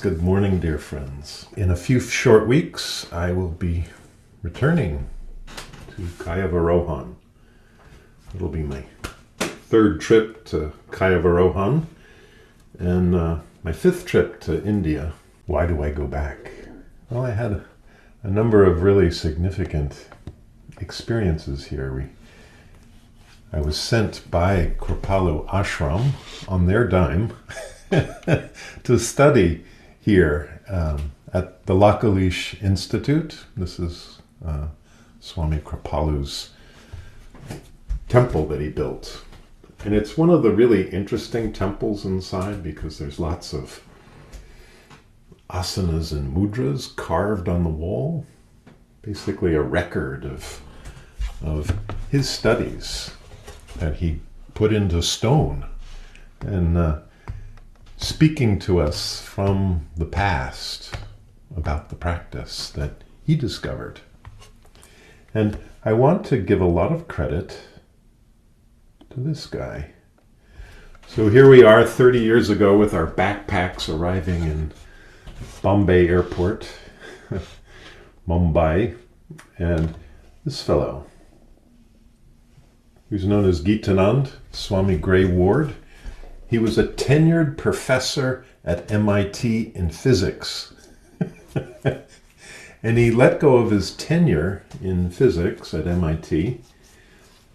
Good morning, dear friends. In a few short weeks, I will be returning to Kayavarohan. It'll be my third trip to Kayavarohan and my fifth trip to India. Why do I go back? Well, I had a number of really significant experiences here. I was sent by Kripalu Ashram on their dime to study here at the Lakalish Institute. This is Swami Kripalu's temple that he built. And it's one of the really interesting temples inside because there's lots of asanas and mudras carved on the wall. Basically a record of his studies that he put into stone. And speaking to us from the past about the practice that he discovered. And I want to give a lot of credit to this guy. So here we are 30 years ago with our backpacks arriving in Bombay Airport, Mumbai, and this fellow, who's known as Gitanand, Swami Gray Ward. He was a tenured professor at MIT in physics. And he let go of his tenure in physics at MIT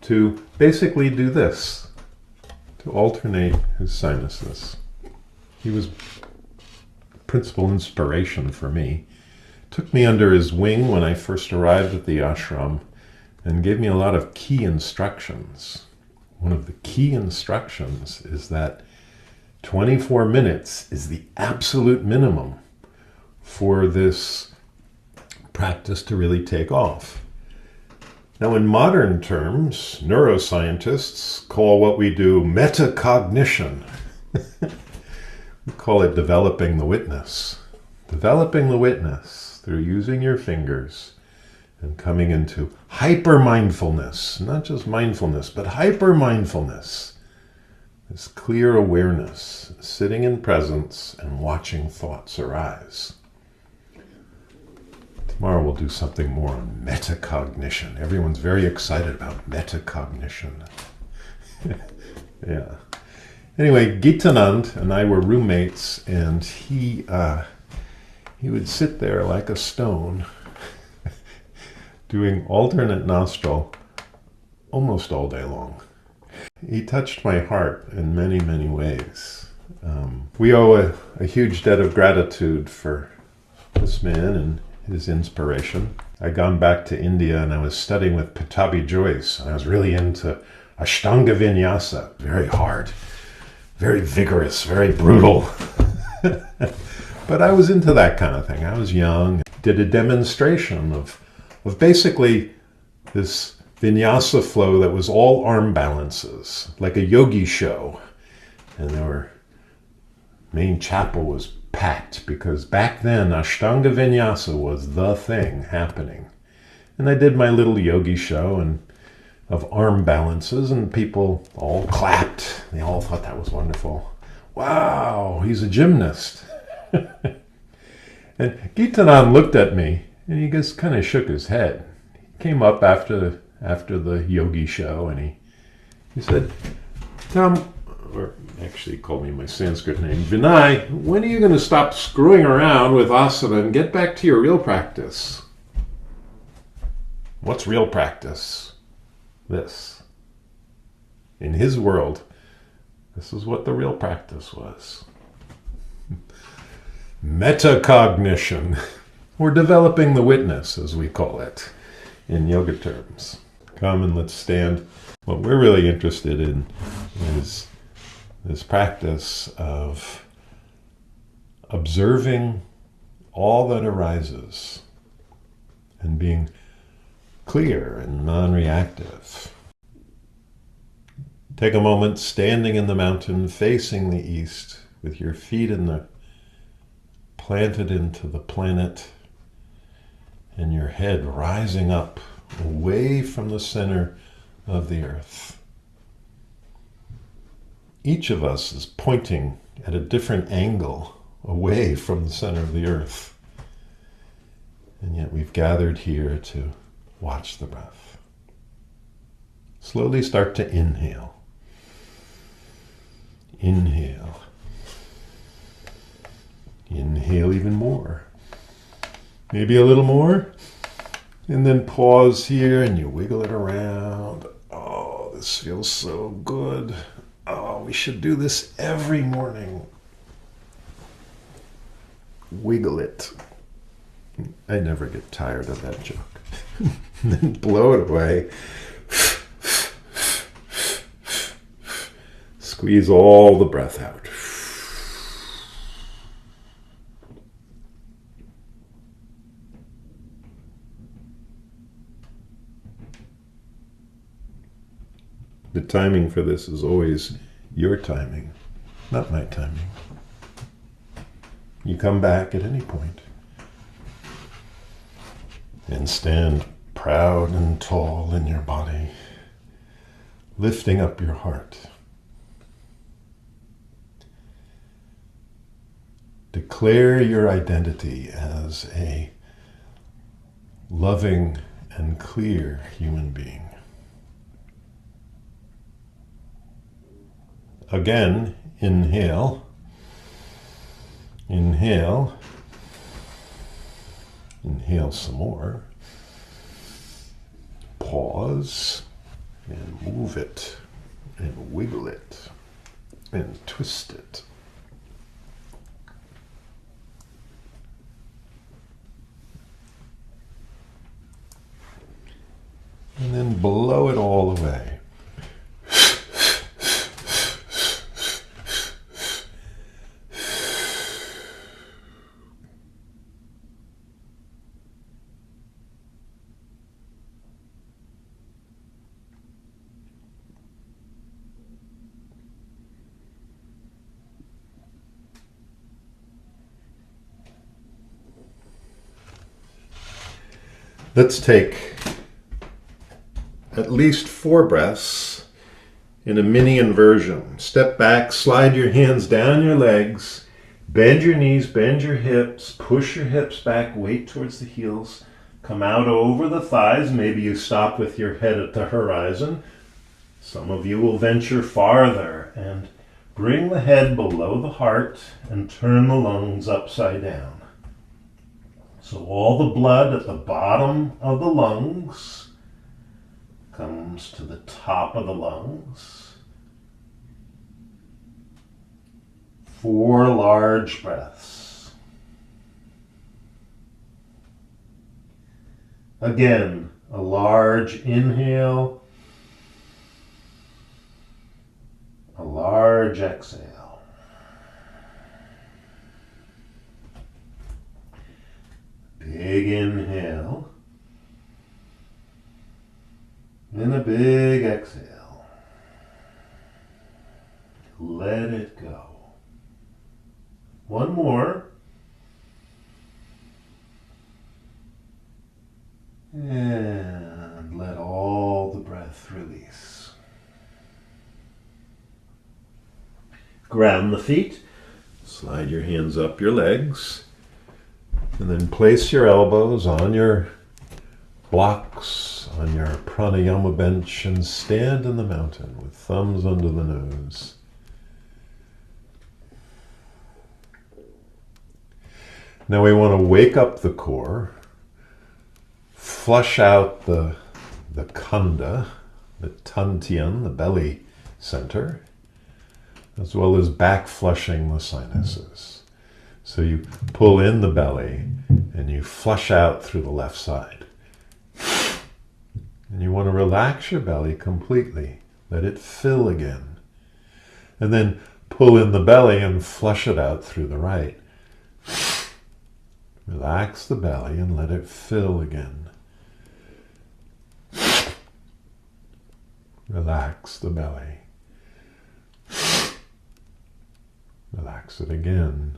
to basically do this, to alternate his sinuses. He was principal inspiration for me. Took me under his wing when I first arrived at the ashram and gave me a lot of key instructions. One of the key instructions is that 24 minutes is the absolute minimum for this practice to really take off. Now, in modern terms, neuroscientists call what we do metacognition. We call it developing the witness. Developing the witness through using your fingers and coming into hyper-mindfulness, not just mindfulness, but hyper-mindfulness. This clear awareness, sitting in presence and watching thoughts arise. Tomorrow we'll do something more on metacognition. Everyone's very excited about metacognition. Yeah. Anyway, Gitanand and I were roommates, and he would sit there like a stone doing alternate nostril almost all day long. He touched my heart in many, many ways. We owe a huge debt of gratitude for this man and his inspiration. I'd gone back to India and I was studying with Pattabhi Jois, and I was really into Ashtanga Vinyasa. Very hard, very vigorous, very brutal. But I was into that kind of thing. I was young. Did a demonstration of basically this vinyasa flow that was all arm balances, like a yogi show. And our main chapel was packed because back then Ashtanga Vinyasa was the thing happening. And I did my little yogi show and of arm balances, and people all clapped. They all thought that was wonderful. Wow, he's a gymnast. And Gitanand looked at me and he just kind of shook his head. He came up after the yogi show and he said, Tom, or actually he called me my Sanskrit name, Vinay, when are you going to stop screwing around with asana and get back to your real practice? What's real practice? This. In his world, this is what the real practice was. Metacognition, or developing the witness, as we call it in yoga terms. Come and let's stand. What we're really interested in is this practice of observing all that arises and being clear and non-reactive. Take a moment standing in the mountain, facing the east, with your feet planted into the planet, and your head rising up away from the center of the earth. Each of us is pointing at a different angle away from the center of the earth. And yet we've gathered here to watch the breath. Slowly start to inhale. Inhale. Inhale even more. Maybe a little more. And then pause here and you wiggle it around. Oh, this feels so good. Oh, we should do this every morning. Wiggle it. I never get tired of that joke. And then blow it away. Squeeze all the breath out. The timing for this is always your timing, not my timing. You come back at any point and stand proud and tall in your body, lifting up your heart. Declare your identity as a loving and clear human being. Again, inhale. Inhale. Inhale some more. Pause and move it and wiggle it and twist it. And then blow it all away. Let's take at least 4 breaths in a mini inversion. Step back, slide your hands down your legs, bend your knees, bend your hips, push your hips back, weight towards the heels, come out over the thighs. Maybe you stop with your head at the horizon. Some of you will venture farther and bring the head below the heart and turn the lungs upside down. So all the blood at the bottom of the lungs comes to the top of the lungs. 4 large breaths. Again, a large inhale, a large exhale. Big inhale, and a big exhale. Let it go. One more. And let all the breath release. Ground the feet. Slide your hands up your legs. And then place your elbows on your blocks, on your pranayama bench, and stand in the mountain with thumbs under the nose. Now we want to wake up the core, flush out the khanda, the tantian, the belly center, as well as back flushing the sinuses. So you pull in the belly and you flush out through the left side. And you want to relax your belly completely. Let it fill again. And then pull in the belly and flush it out through the right. Relax the belly and let it fill again. Relax the belly. Relax it again.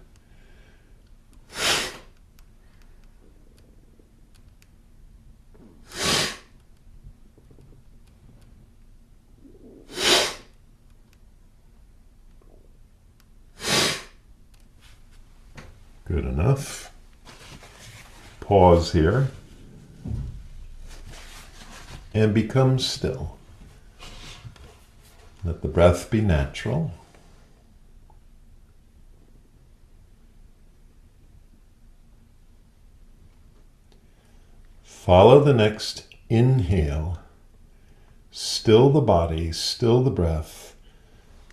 Good enough. Pause here and become still. Let the breath be natural. Follow the next inhale. Still the body, still the breath,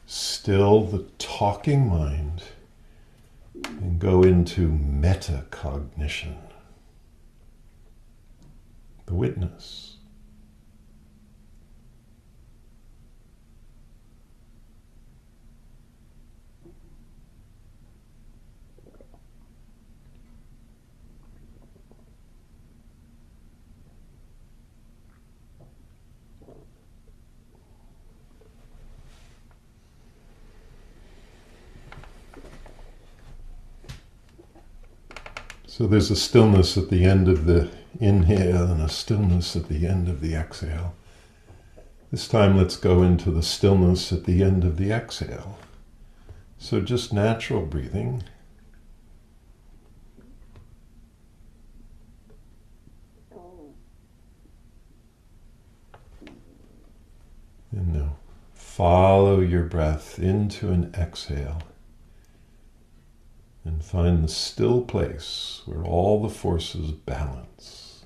still the talking mind, and go into metacognition, the witness. So there's a stillness at the end of the inhale and a stillness at the end of the exhale. This time let's go into the stillness at the end of the exhale. So just natural breathing. And now follow your breath into an exhale. And find the still place where all the forces balance.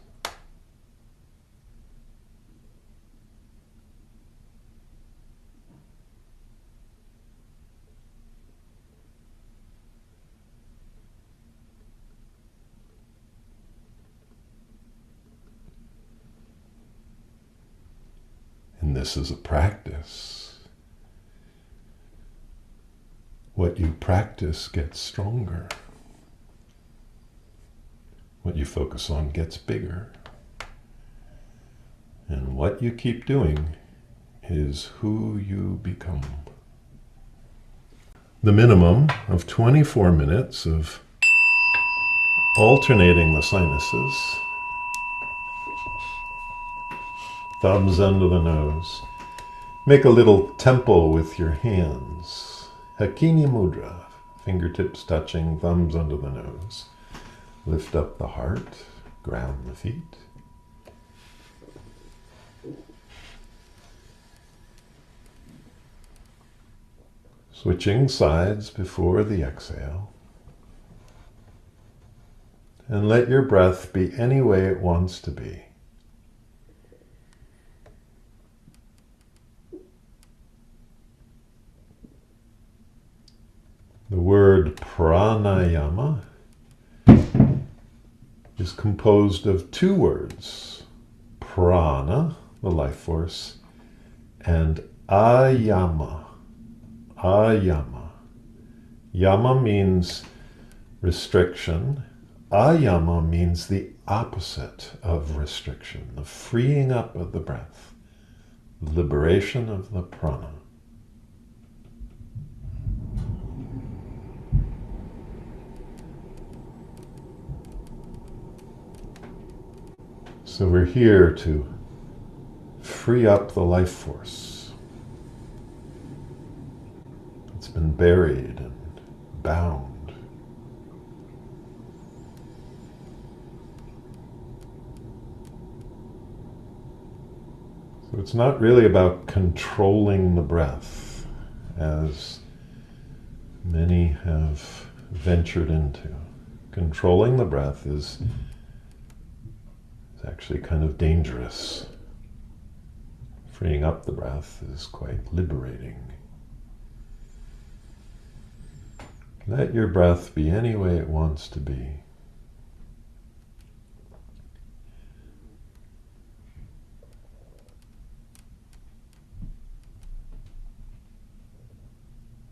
And this is a practice. What you practice gets stronger. What you focus on gets bigger. And what you keep doing is who you become. The minimum of 24 minutes of alternating the sinuses. Thumbs under the nose. Make a little temple with your hands. Hakini Mudra, fingertips touching, thumbs under the nose. Lift up the heart, ground the feet. Switching sides before the exhale. And let your breath be any way it wants to be. The word pranayama is composed of two words, prana, the life force, and ayama, ayama. Yama means restriction. Ayama means the opposite of restriction, the freeing up of the breath, liberation of the prana. So we're here to free up the life force. It's been buried and bound. So it's not really about controlling the breath, as many have ventured into. Controlling the breath is actually kind of dangerous. Freeing up the breath is quite liberating. Let your breath be any way it wants to be.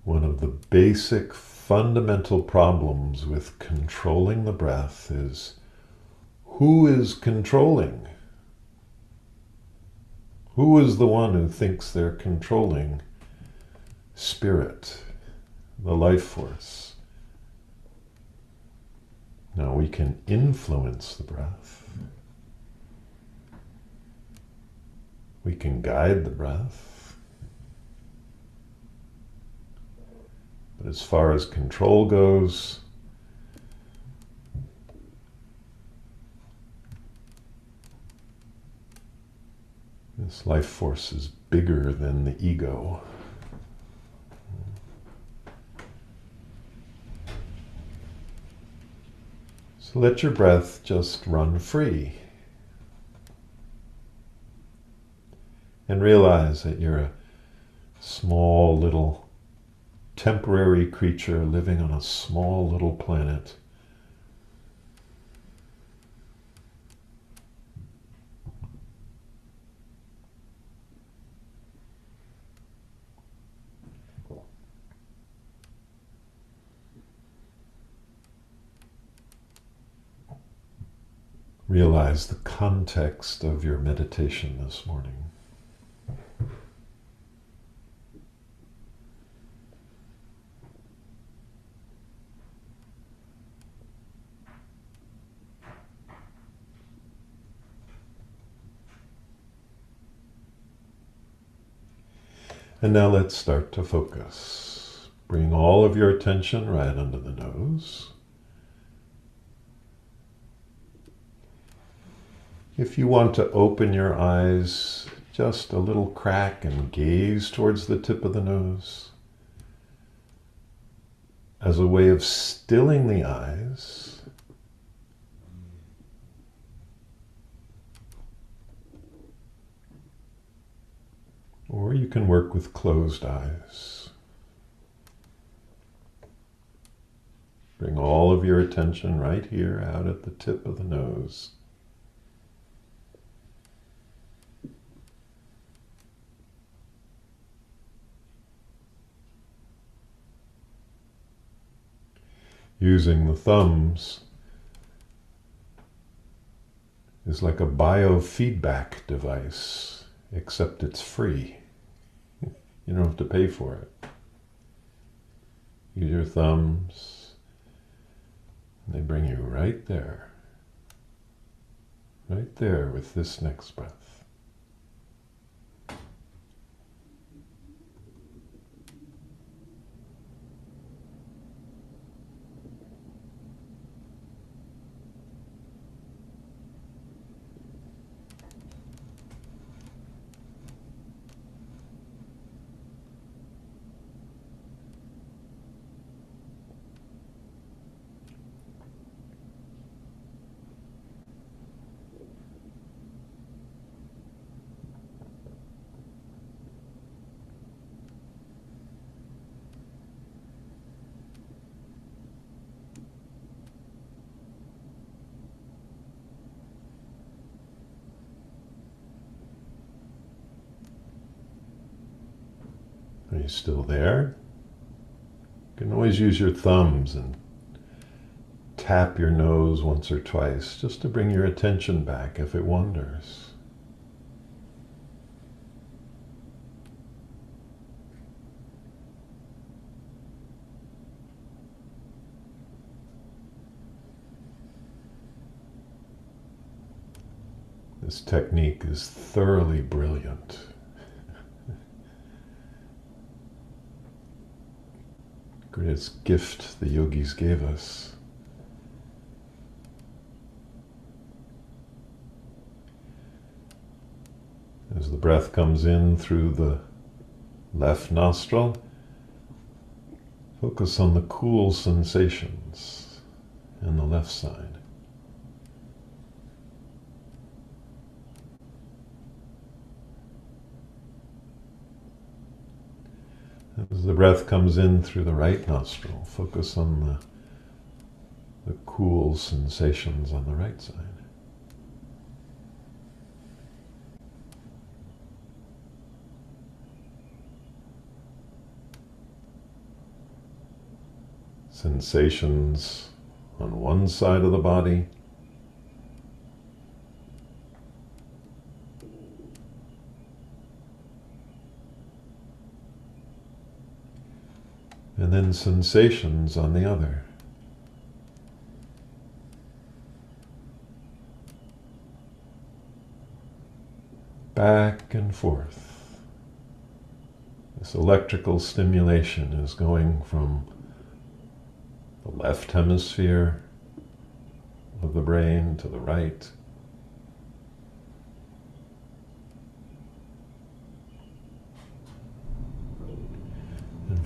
One of the basic fundamental problems with controlling the breath is who is controlling? Who is the one who thinks they're controlling spirit, the life force? Now we can influence the breath. We can guide the breath. But as far as control goes, This life force is bigger than the ego. So let your breath just run free. And realize that you're a small little temporary creature living on a small little planet. Realize the context of your meditation this morning. And now let's start to focus. Bring all of your attention right under the nose. If you want to open your eyes just a little crack and gaze towards the tip of the nose as a way of stilling the eyes, or you can work with closed eyes. Bring all of your attention right here out at the tip of the nose. Using the thumbs is like a biofeedback device, except it's free. You don't have to pay for it. Use your thumbs. They bring you right there with this next breath. Are you still there? You can always use your thumbs and tap your nose once or twice just to bring your attention back if it wanders. This technique is thoroughly brilliant. Greatest gift the yogis gave us. As the breath comes in through the left nostril, focus on the cool sensations in the left side. As the breath comes in through the right nostril, focus on the cool sensations on the right side. Sensations on one side of the body, and then sensations on the other. Back and forth. This electrical stimulation is going from the left hemisphere of the brain to the right.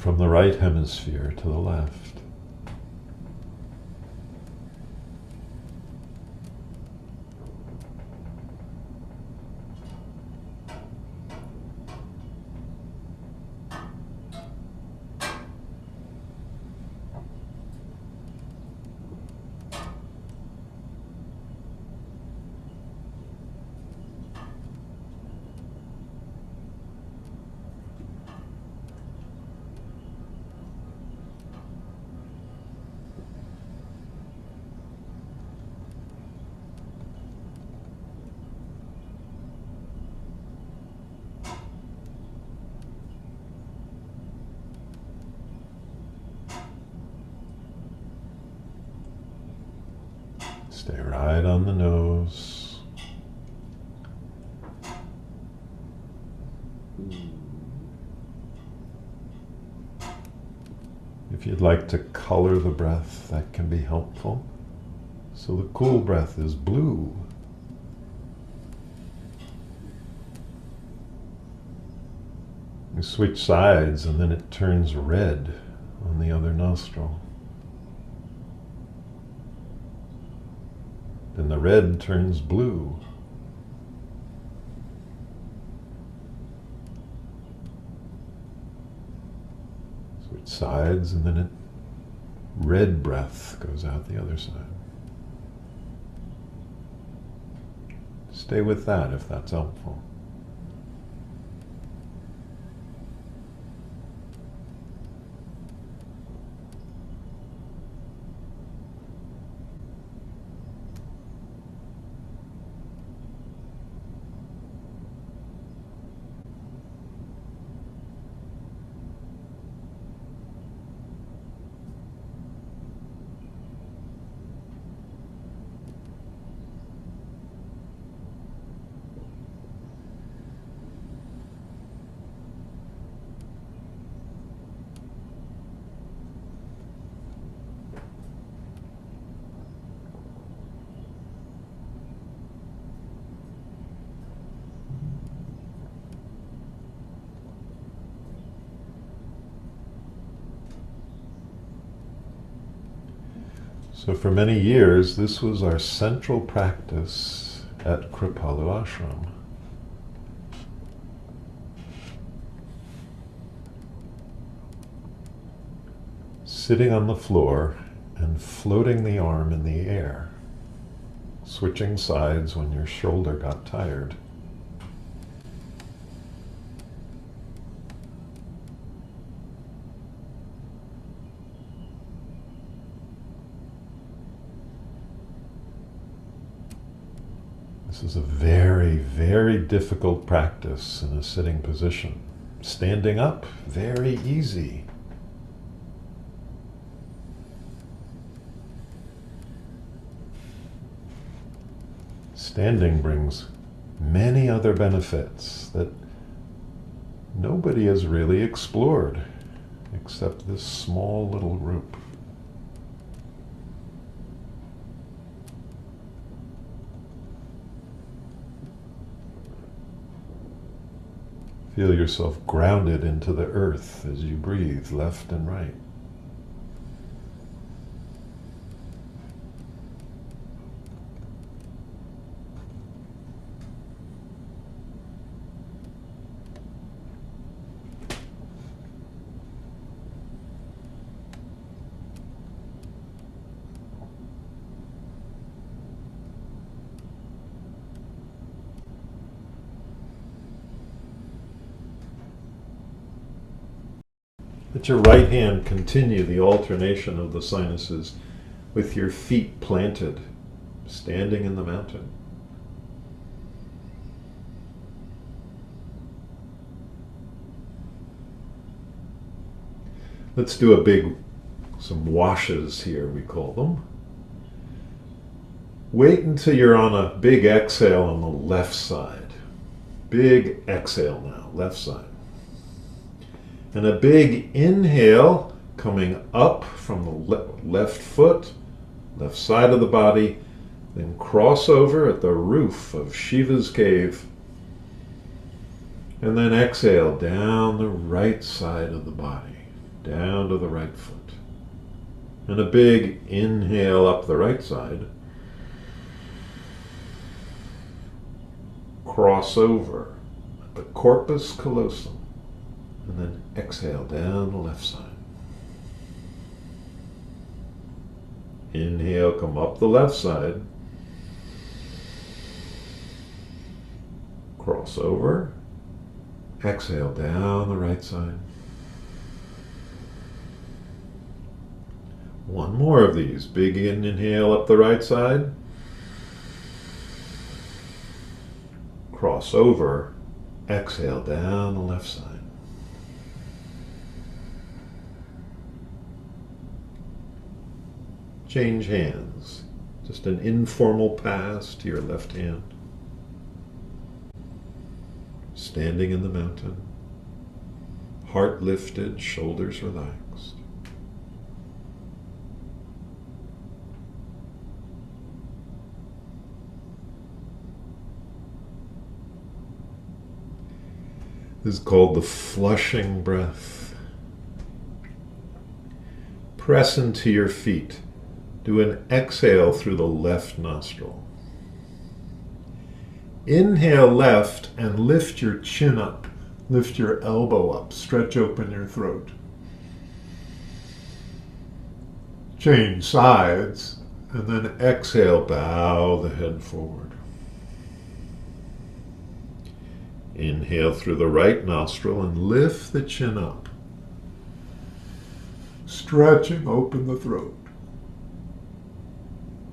from the right hemisphere to the left. Stay right on the nose. If you'd like to color the breath, that can be helpful. So the cool breath is blue. You switch sides and then it turns red on the other nostril. Then the red turns blue. Switch sides and then red breath goes out the other side. Stay with that if that's helpful. So for many years, this was our central practice at Kripalu Ashram. Sitting on the floor and floating the arm in the air, switching sides when your shoulder got tired. This is a very, very difficult practice in a sitting position. Standing up, very easy. Standing brings many other benefits that nobody has really explored except this small little group. Feel yourself grounded into the earth as you breathe left and right. Let your right hand continue the alternation of the sinuses with your feet planted, standing in the mountain. Let's do some washes here, we call them. Wait until you're on a big exhale on the left side. Big exhale now, left side. And a big inhale coming up from the left foot, left side of the body, then cross over at the roof of Shiva's cave. And then exhale down the right side of the body, down to the right foot. And a big inhale up the right side. Cross over at the corpus callosum. And then exhale down the left side. Inhale, come up the left side. Cross over. Exhale down the right side. One more of these. Big inhale up the right side. Cross over. Exhale down the left side. Change hands. Just an informal pass to your left hand. Standing in the mountain. Heart lifted, shoulders relaxed. This is called the flushing breath. Press into your feet. Do an exhale through the left nostril. Inhale left and lift your chin up. Lift your elbow up. Stretch open your throat. Change sides and then exhale, bow the head forward. Inhale through the right nostril and lift the chin up. Stretching open the throat.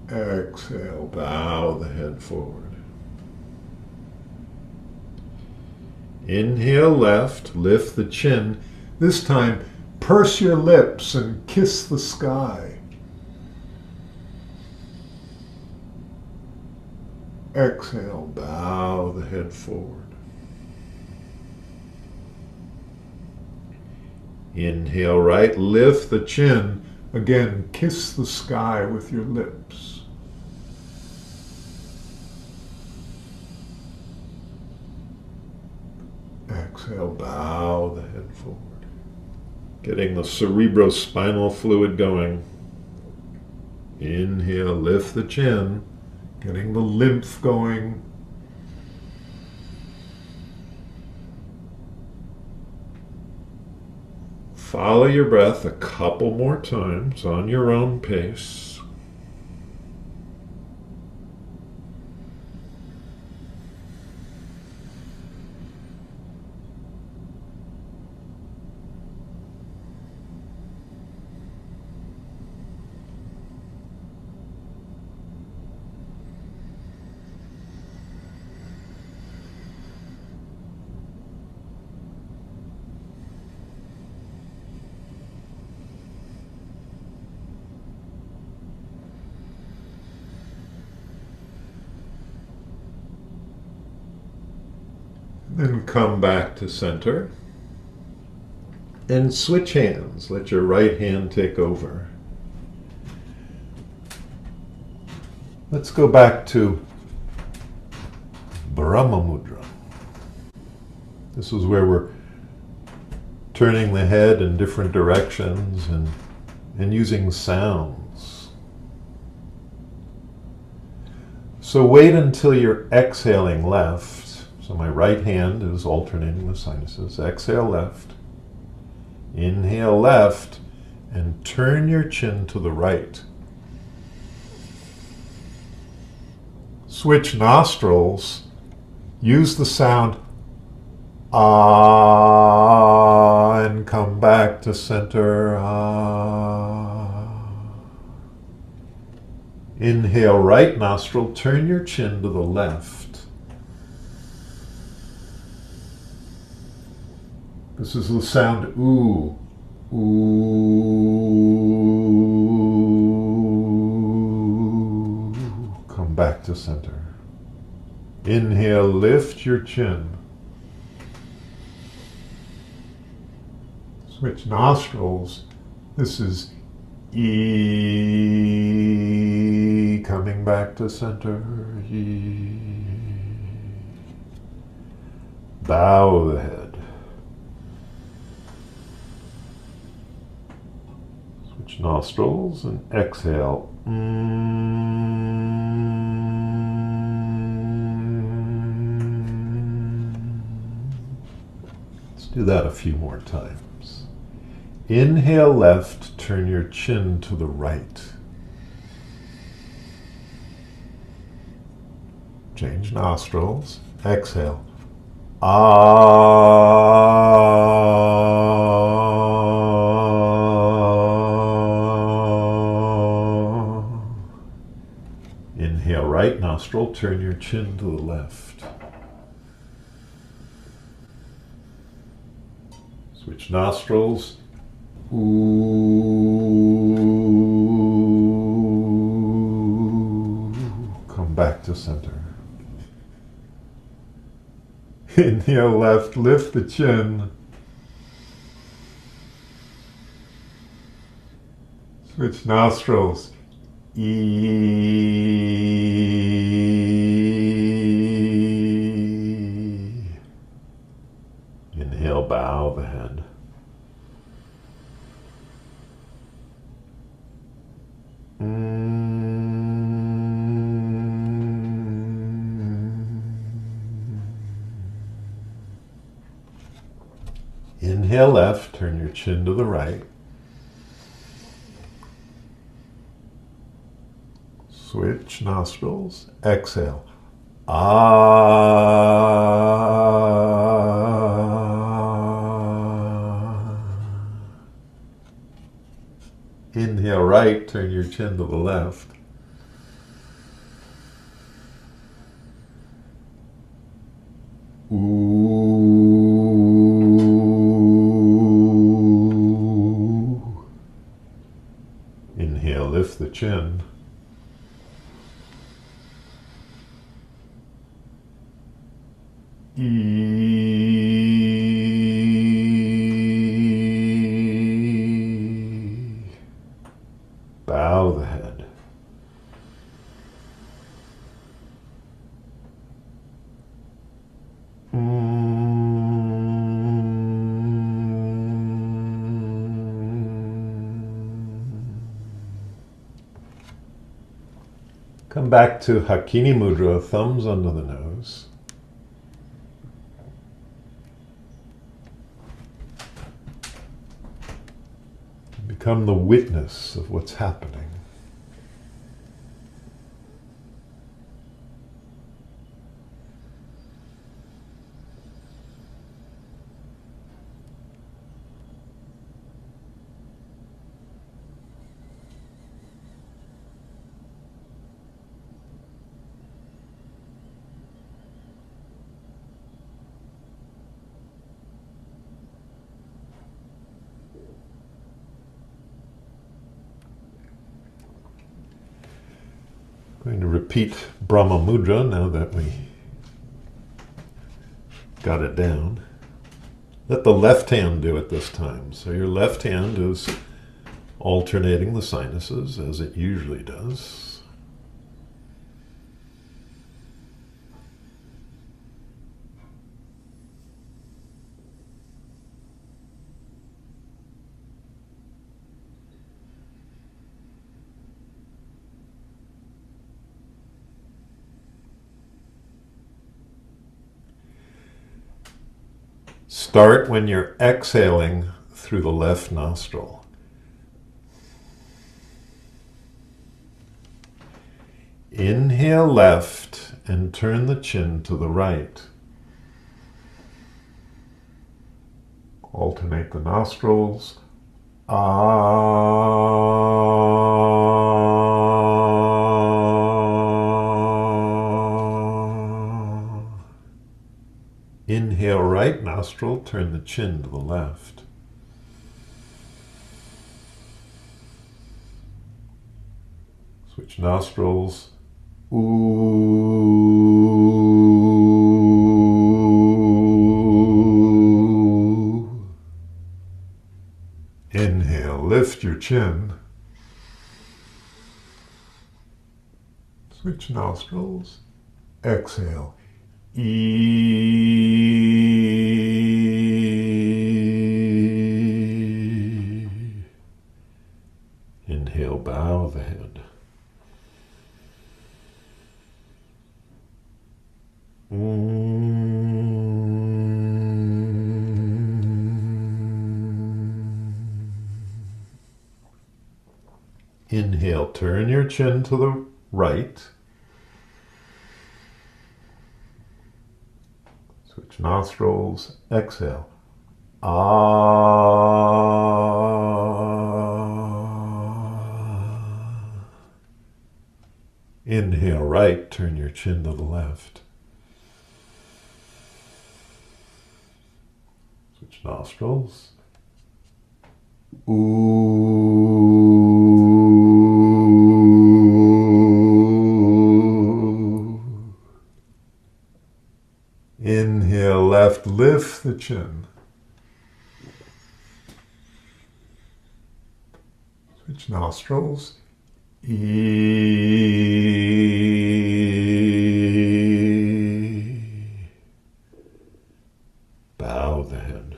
Exhale, bow the head forward. Inhale left, lift the chin. This time, purse your lips and kiss the sky. Exhale, bow the head forward. Inhale right, lift the chin. Again, kiss the sky with your lips. Exhale, bow the head forward. Getting the cerebrospinal fluid going. Inhale, lift the chin. Getting the lymph going. Follow your breath a couple more times on your own pace. Then come back to center and switch hands. Let your right hand take over. Let's go back to Brahma Mudra. This is where we're turning the head in different directions and using sounds. So wait until you're exhaling left. So my right hand is alternating the sinuses. Exhale left. Inhale left. And turn your chin to the right. Switch nostrils. Use the sound ah and come back to center. Ah. Inhale right nostril. Turn your chin to the left. This is the sound ooh, ooh. Come back to center. Inhale, lift your chin. Switch nostrils. This is E, coming back to center. E. Bow the head. Switch nostrils and exhale. Let's do that a few more times. Inhale left, turn your chin to the right. Change nostrils. Exhale. Inhale right nostril, turn your chin to the left. Switch nostrils. Ooh. Come back to center. Inhale left, lift the chin. Switch nostrils. Inhale, bow the head. Inhale left, turn your chin to the right. Switch nostrils. Exhale. Inhale right, turn your chin to the left. Ooh. Inhale, lift the chin. Bow the head. Come back to Hakini Mudra, thumbs under the nose. Become the witness of what's happening. Going to repeat Brahma Mudra now that we got it down. Let the left hand do it this time. So your left hand is alternating the sinuses as it usually does. Start when you're exhaling through the left nostril. Inhale left and turn the chin to the right. Alternate the nostrils. Inhale right nostril, turn the chin to the left. Switch nostrils. Ooh. Inhale, lift your chin. Switch nostrils. Exhale. bow the head. Inhale, turn your chin to the right. Switch nostrils, exhale. Ah. Inhale, right, turn your chin to the left. Switch nostrils. Ooh. Inhale, left, lift the chin. Switch nostrils. Bow the head.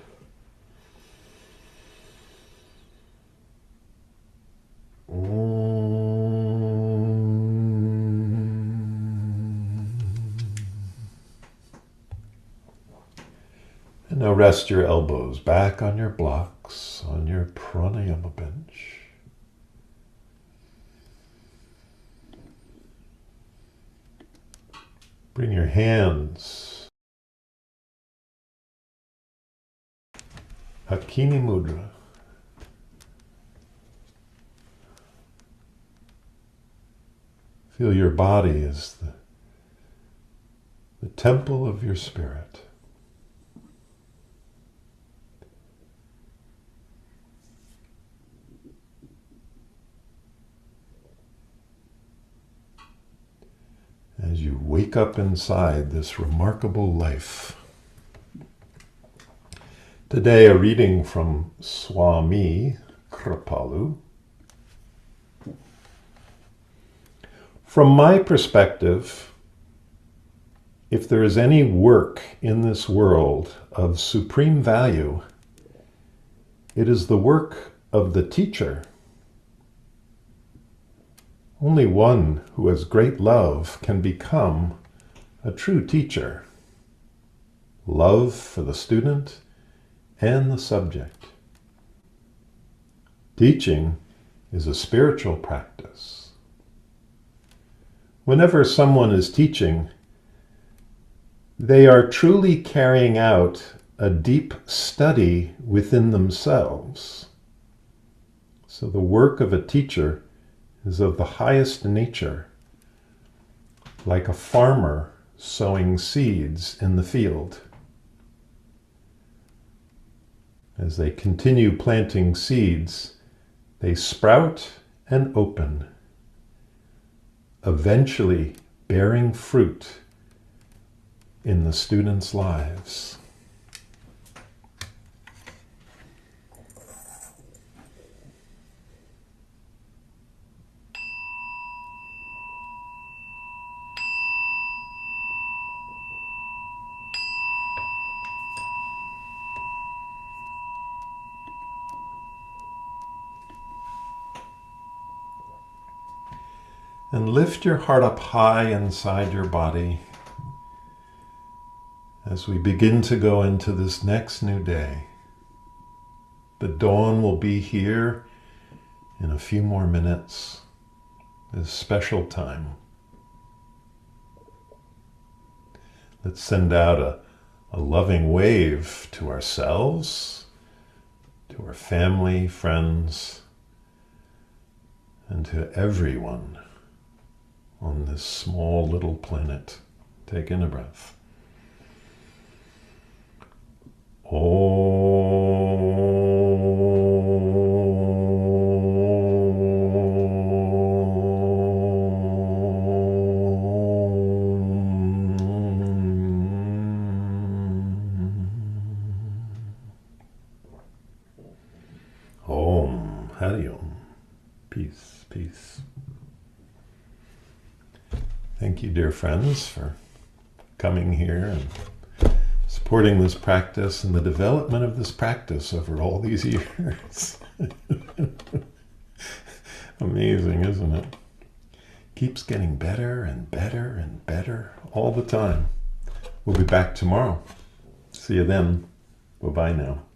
And now rest your elbows back on your blocks, on your pranayama bench. Bring your hands. Hakini Mudra. Feel your body as the temple of your spirit. As you wake up inside this remarkable life. Today, a reading from Swami Kripalu. From my perspective, if there is any work in this world of supreme value, it is the work of the teacher. Only one who has great love can become a true teacher. Love for the student and the subject. Teaching is a spiritual practice. Whenever someone is teaching, they are truly carrying out a deep study within themselves. So the work of a teacher is of the highest nature, like a farmer sowing seeds in the field. As they continue planting seeds, they sprout and open, eventually bearing fruit in the students' lives. And lift your heart up high inside your body as we begin to go into this next new day. The dawn will be here in a few more minutes, this special time. Let's send out a loving wave to ourselves, to our family, friends, and to everyone on this small little planet. Take in a breath. Om Hari Om. Peace, peace. Thank you, dear friends, for coming here and supporting this practice and the development of this practice over all these years. I'm amazing, isn't it? Keeps getting better and better and better all the time. We'll be back tomorrow. See you then. Bye-bye now.